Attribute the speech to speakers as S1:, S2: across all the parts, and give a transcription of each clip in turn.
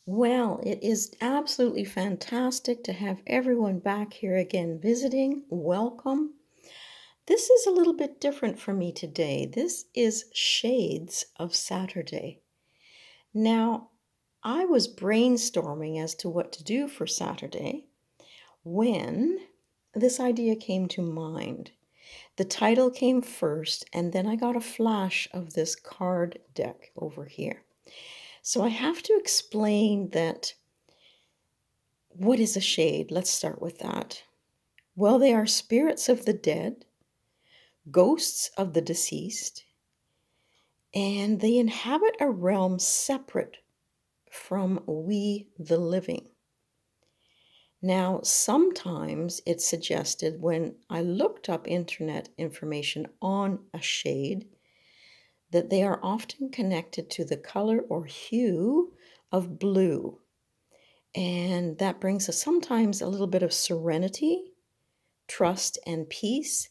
S1: Well, it is absolutely fantastic to have everyone back here again visiting. Welcome. This is a little bit different for me today. This is Shades of Saturday. Now, I was brainstorming as to what to do for Saturday when this idea came to mind. The title came first, and then I got a flash of this card deck over here. So I have to explain that. What is a shade? Let's start with that. Well, they are spirits of the dead, ghosts of the deceased, and they inhabit a realm separate from we, the living. Now, sometimes it's suggested when I looked up internet information on a shade that they are often connected to the color or hue of blue. And that brings us sometimes a little bit of serenity, trust, and peace.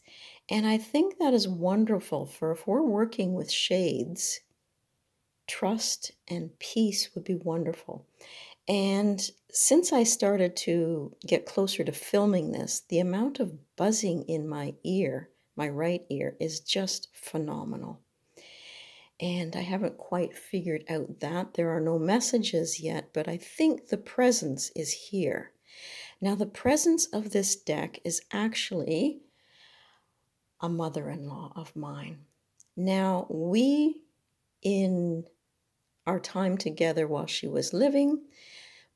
S1: And I think that is wonderful for if we're working with shades, trust and peace would be wonderful. And since I started to get closer to filming this, the amount of buzzing in my ear, my right ear, is just phenomenal. And I haven't quite figured out that. There are no messages yet, but I think the presence is here. Now, the presence of this deck is actually a mother-in-law of mine. Now, in our time together while she was living,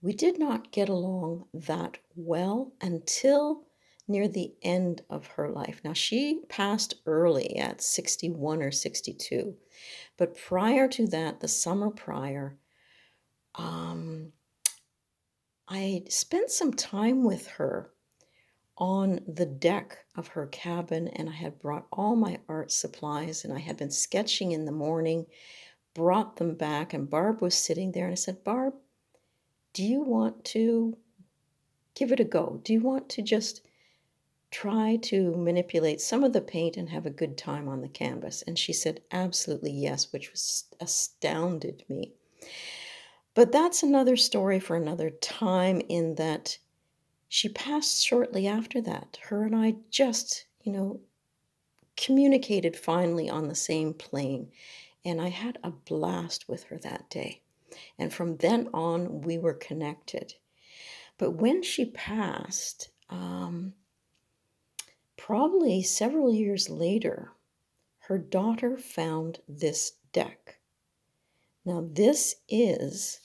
S1: we did not get along that well until near the end of her life. Now, she passed early at 61 or 62, but prior to that, the summer prior, I spent some time with her on the deck of her cabin, and I had brought all my art supplies, and I had been sketching in the morning, brought them back, and Barb was sitting there, and I said, Barb, do you want to give it a go? Do you want to just try to manipulate some of the paint and have a good time on the canvas? And she said, absolutely yes, which was astounded me. But that's another story for another time, in that she passed shortly after that. Her and I just, communicated finally on the same plane. And I had a blast with her that day. And from then on, we were connected. But when she passed, probably several years later, her daughter found this deck. Now, this is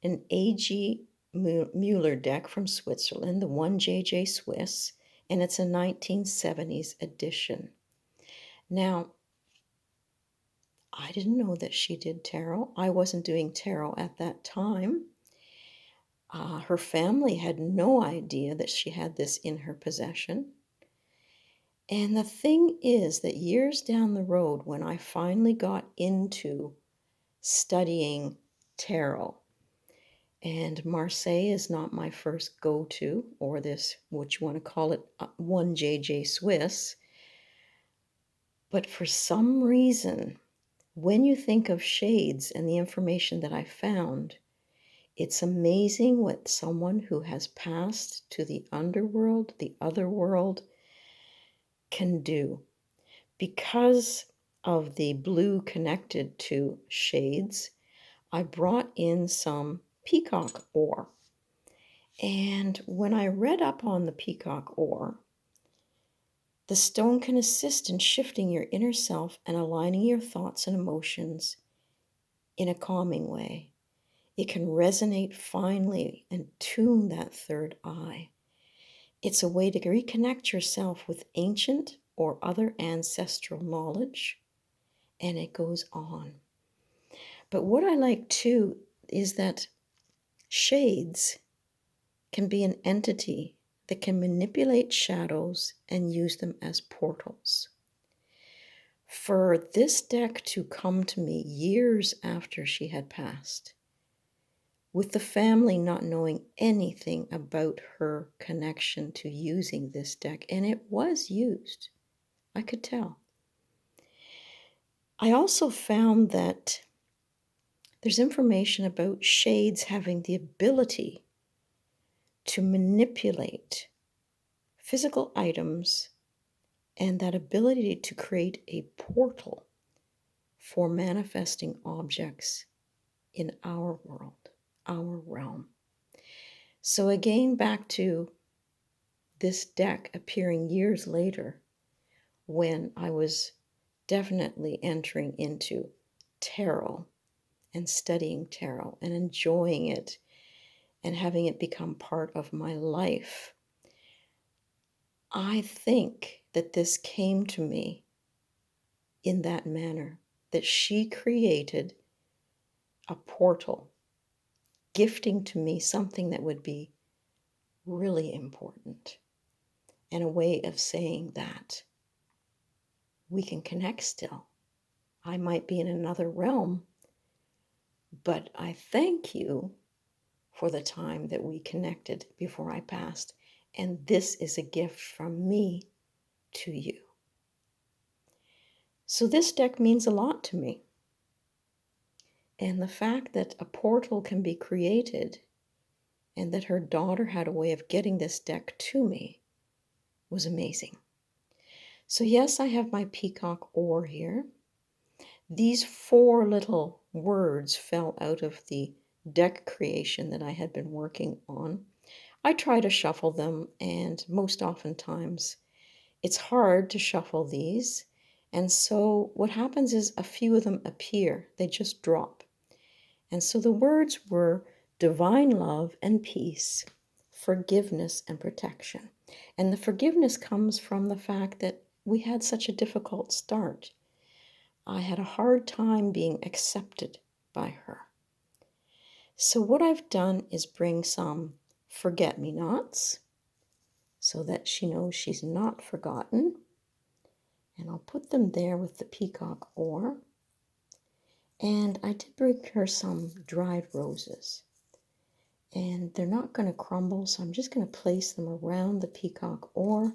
S1: an A.G. Muller deck from Switzerland, the 1JJ Swiss, and it's a 1970s edition. Now, I didn't know that she did tarot. I wasn't doing tarot at that time. Her family had no idea that she had this in her possession. And the thing is that years down the road, when I finally got into studying tarot, and Marseille is not my first go-to, or this, what you want to call it, 1JJ Swiss. But for some reason, when you think of shades and the information that I found, it's amazing what someone who has passed to the underworld, the other world, can do. Because of the blue connected to shades, I brought in some peacock ore. And when I read up on the peacock ore, the stone can assist in shifting your inner self and aligning your thoughts and emotions in a calming way. It can resonate finely and tune that third eye. It's a way to reconnect yourself with ancient or other ancestral knowledge, and it goes on. But what I like too is that shades can be an entity that can manipulate shadows and use them as portals. For this deck to come to me years after she had passed, with the family not knowing anything about her connection to using this deck, and it was used, I could tell. I also found that There's information about shades having the ability to manipulate physical items and that ability to create a portal for manifesting objects in our world, our realm. So again, back to this deck appearing years later when I was definitely entering into tarot and studying tarot and enjoying it and having it become part of my life. I think that this came to me in that manner, that she created a portal, gifting to me something that would be really important, and a way of saying that we can connect still. I might be in another realm, but I thank you for the time that we connected before I passed. And this is a gift from me to you. So this deck means a lot to me. And the fact that a portal can be created and that her daughter had a way of getting this deck to me was amazing. So yes, I have my peacock oar here. These 4 little words fell out of the deck creation that I had been working on. I try to shuffle them, and most oftentimes it's hard to shuffle these. And so what happens is a few of them appear, they just drop. And so the words were divine love and peace, forgiveness and protection. And the forgiveness comes from the fact that we had such a difficult start. I had a hard time being accepted by her. So what I've done is bring some forget-me-nots so that she knows she's not forgotten. And I'll put them there with the peacock oar. And I did bring her some dried roses. And they're not going to crumble, so I'm just going to place them around the peacock oar.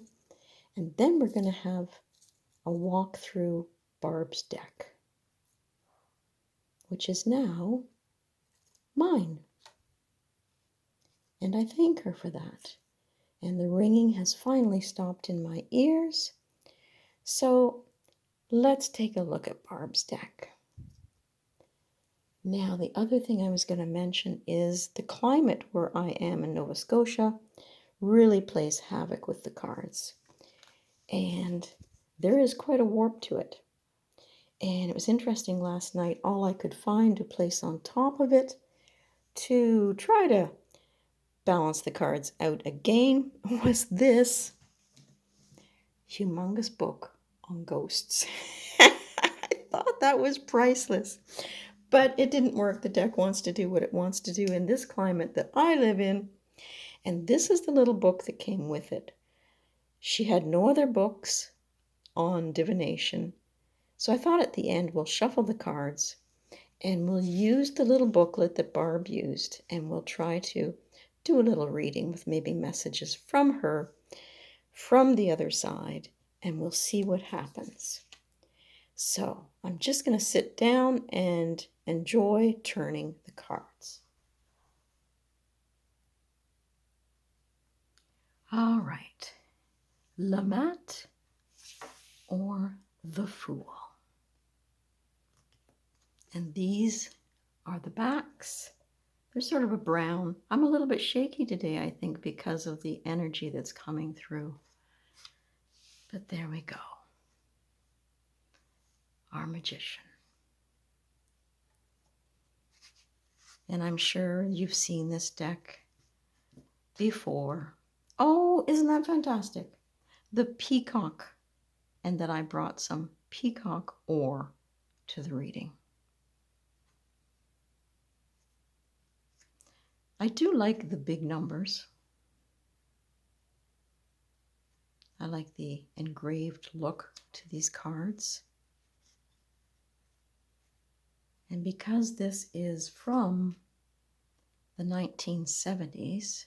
S1: And then we're going to have a walk through Barb's deck, which is now mine. And I thank her for that. And the ringing has finally stopped in my ears. So let's take a look at Barb's deck. Now, the other thing I was going to mention is the climate where I am in Nova Scotia really plays havoc with the cards. And there is quite a warp to it. And it was interesting last night, all I could find to place on top of it to try to balance the cards out again was this humongous book on ghosts. I thought that was priceless, but it didn't work. The deck wants to do what it wants to do in this climate that I live in, and this is the little book that came with it. She had no other books on divination, so I thought at the end we'll shuffle the cards and we'll use the little booklet that Barb used, and we'll try to do a little reading with maybe messages from her from the other side, and we'll see what happens. So I'm just going to sit down and enjoy turning the cards. All right, Lamat or the Fool. And these are the backs. They're sort of a brown. I'm a little bit shaky today, I think, because of the energy that's coming through. But there we go. Our magician. And I'm sure you've seen this deck before. Oh, isn't that fantastic? The peacock. And that I brought some peacock ore to the reading. I do like the big numbers. I like the engraved look to these cards. And because this is from the 1970s,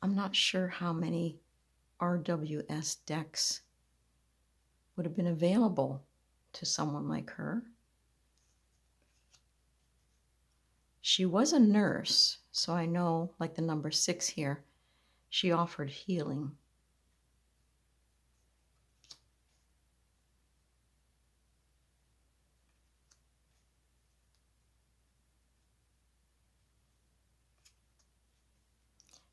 S1: I'm not sure how many RWS decks would have been available to someone like her. She was a nurse, so I know, like the number 6 here, she offered healing.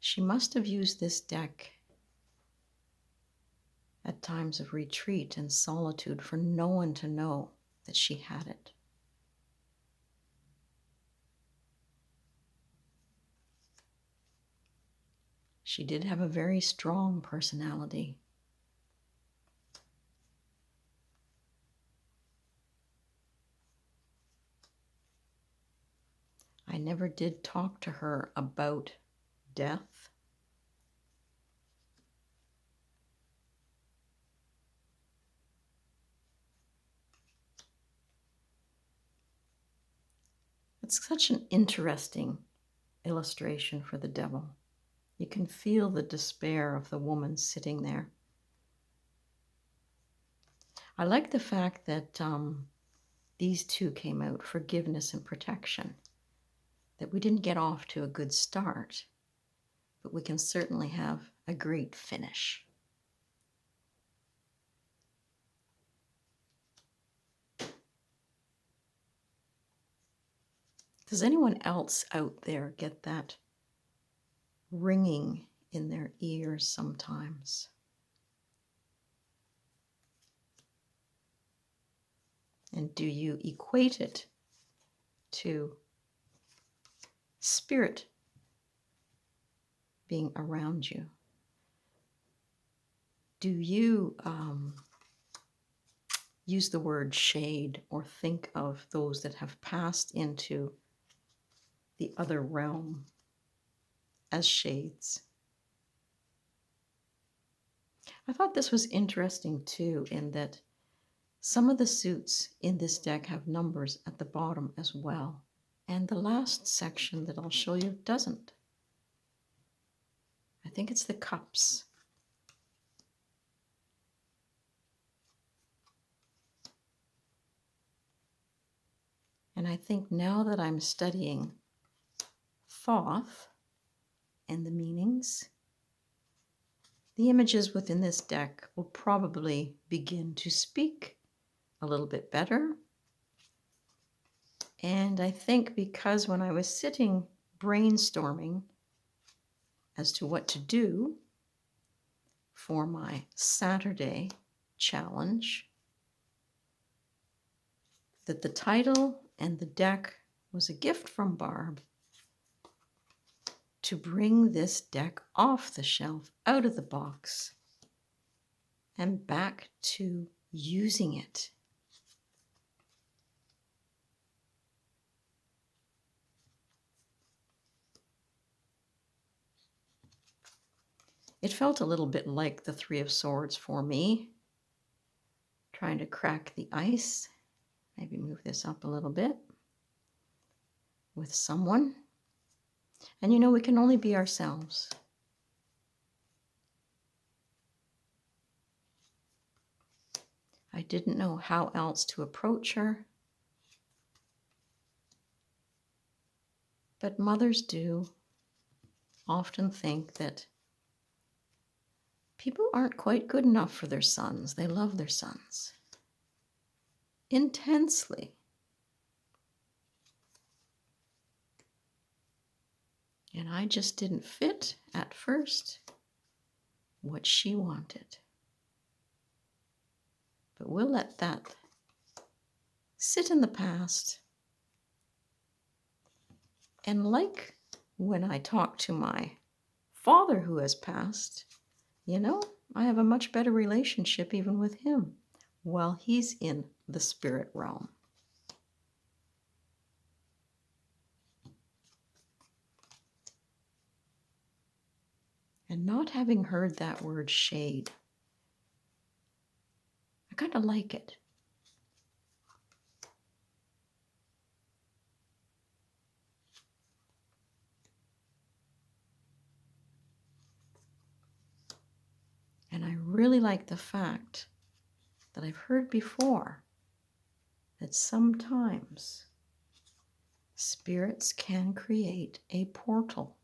S1: She must have used this deck at times of retreat and solitude for no one to know that she had it. She did have a very strong personality. I never did talk to her about death. It's such an interesting illustration for the devil. You can feel the despair of the woman sitting there. I like the fact that these two came out, forgiveness and protection, that we didn't get off to a good start, but we can certainly have a great finish. Does anyone else out there get that ringing in their ears sometimes? And do you equate it to spirit being around you? Do you use the word shade or think of those that have passed into the other realm as shades? I thought this was interesting too, in that some of the suits in this deck have numbers at the bottom as well. And the last section that I'll show you doesn't. I think it's the cups. And I think now that I'm studying Thoth and the meanings, the images within this deck will probably begin to speak a little bit better. And I think because when I was sitting brainstorming as to what to do for my Saturday challenge, that the title and the deck was a gift from Barb to bring this deck off the shelf, out of the box, and back to using it. It felt a little bit like the Three of Swords for me, trying to crack the ice. Maybe move this up a little bit with someone. And you know, we can only be ourselves. I didn't know how else to approach her, but mothers do often think that people aren't quite good enough for their sons. They love their sons intensely. And I just didn't fit at first what she wanted. But we'll let that sit in the past. And like when I talk to my father who has passed, you know, I have a much better relationship even with him while he's in the spirit realm. And not having heard that word shade, I kind of like it. And I really like the fact that I've heard before that sometimes spirits can create a portal.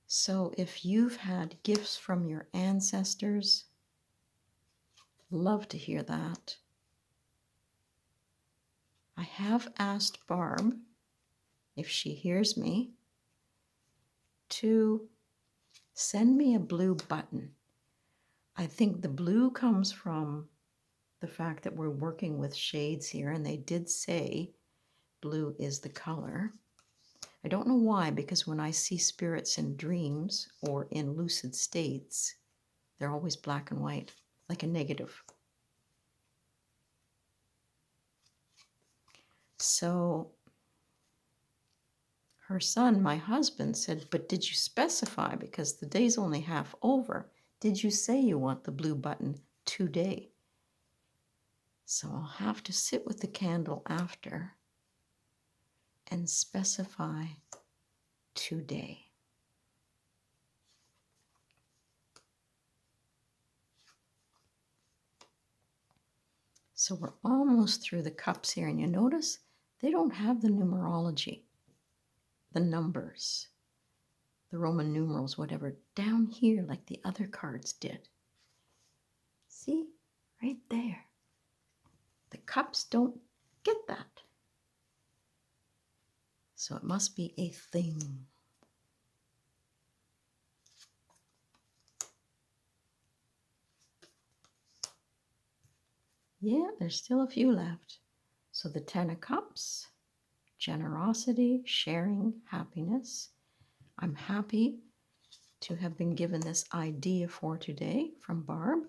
S1: So if you've had gifts from your ancestors, love to hear that. I have asked Barb, if she hears me, to send me a blue button. I think the blue comes from the fact that we're working with shades here, and they did say blue is the color. I don't know why, because when I see spirits in dreams or in lucid states, they're always black and white, like a negative. So her son, my husband, said, but did you specify, because the day's only half over, did you say you want the blue button today? So I'll have to sit with the candle after and specify today. So we're almost through the cups here, and you notice they don't have the numerology, the numbers, the Roman numerals, whatever, down here like the other cards did. See, right there. The cups don't get that. So it must be a thing. Yeah, there's still a few left. So the 10 of Cups, generosity, sharing, happiness. I'm happy to have been given this idea for today from Barb.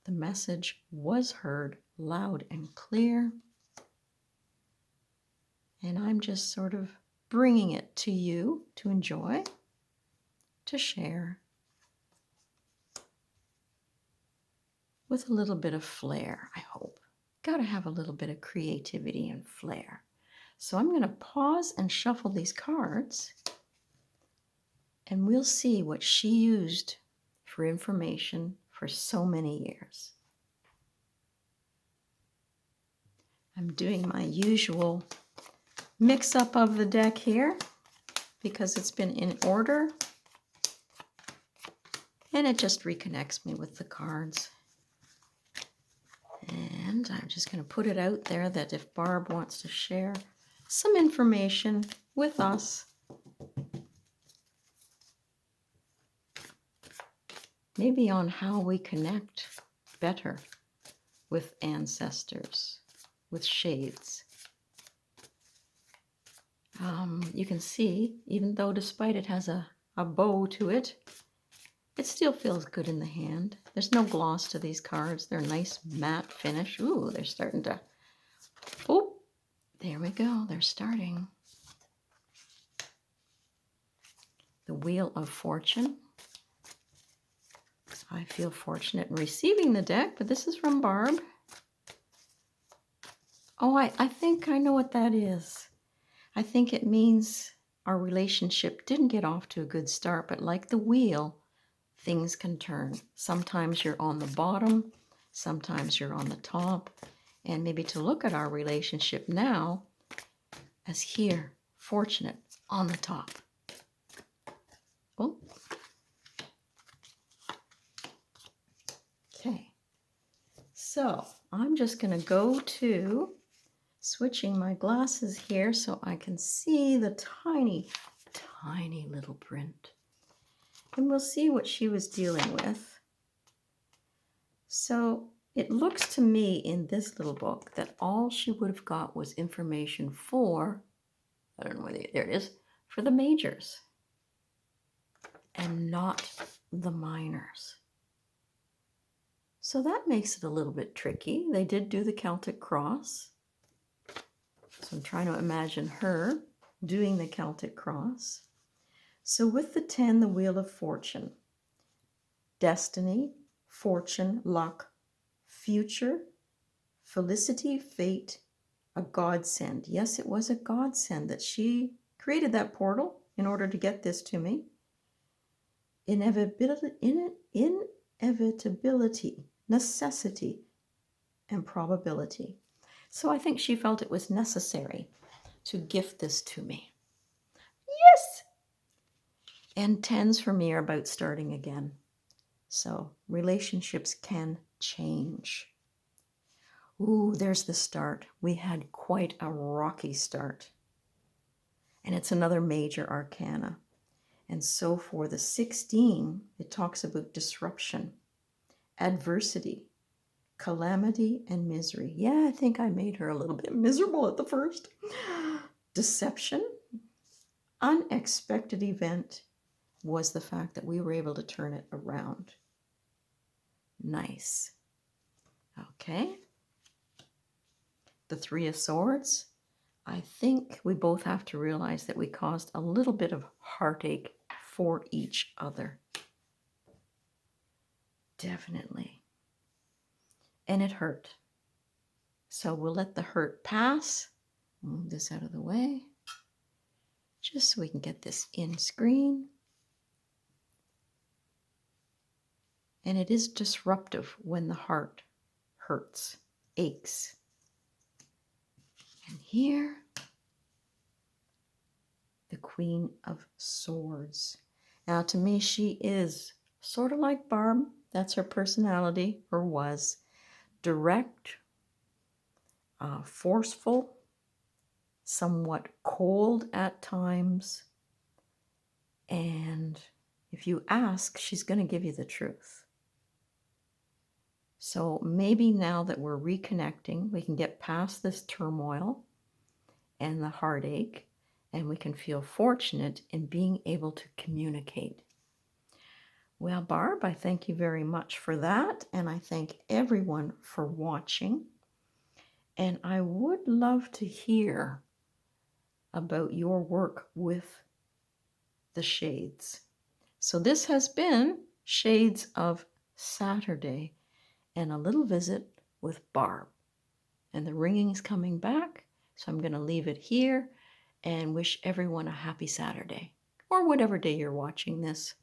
S1: The message was heard loud and clear. And I'm just sort of bringing it to you to enjoy, to share, with a little bit of flair, I hope. Got to have a little bit of creativity and flair. So I'm going to pause and shuffle these cards, and we'll see what she used for information for so many years. I'm doing my usual mix-up of the deck here because it's been in order, and it just reconnects me with the cards. And I'm just going to put it out there that if Barb wants to share some information with us, maybe on how we connect better with ancestors, with shades. You can see, even though despite it has a bow to it, it still feels good in the hand. There's no gloss to these cards. They're nice matte finish. Ooh, they're starting to... Oh, there we go. They're starting. The Wheel of Fortune. I feel fortunate in receiving the deck, but this is from Barb. Oh, I think I know what that is. I think it means our relationship didn't get off to a good start, but like the wheel, things can turn. Sometimes you're on the bottom, sometimes you're on the top, and maybe to look at our relationship now as here, fortunate, on the top. Oh. Okay, so I'm just going to go to switching my glasses here so I can see the tiny, tiny little print. And we'll see what she was dealing with. So it looks to me in this little book that all she would have got was information for, I don't know whether, there it is, for the majors and not the minors. So that makes it a little bit tricky. They did do the Celtic cross. So I'm trying to imagine her doing the Celtic cross. So with the 10, the Wheel of Fortune, destiny, fortune, luck, future, felicity, fate, a godsend. Yes, it was a godsend that she created that portal in order to get this to me. Inevitability, necessity, and probability. So I think she felt it was necessary to gift this to me. Yes! And tens for me are about starting again. So relationships can change. Ooh, there's the start. We had quite a rocky start. And it's another major arcana. And so for the 16, it talks about disruption, adversity, calamity, and misery. Yeah, I think I made her a little bit miserable at the first. Deception, unexpected event was the fact that we were able to turn it around. Nice. Okay. The Three of Swords. I think we both have to realize that we caused a little bit of heartache for each other. Definitely. And it hurt. So we'll let the hurt pass. Move this out of the way. Just so we can get this in screen. And it is disruptive when the heart hurts, aches. And here, the Queen of Swords. Now, to me, she is sort of like Barb. That's her personality, or was. Direct, forceful, somewhat cold at times. And if you ask, she's going to give you the truth. So maybe now that we're reconnecting, we can get past this turmoil and the heartache, and we can feel fortunate in being able to communicate. Well, Barb, I thank you very much for that, and I thank everyone for watching. And I would love to hear about your work with the shades. So this has been Shades of Saturday and a little visit with Barb. And the ringing's coming back, so I'm going to leave it here and wish everyone a happy Saturday, or whatever day you're watching this.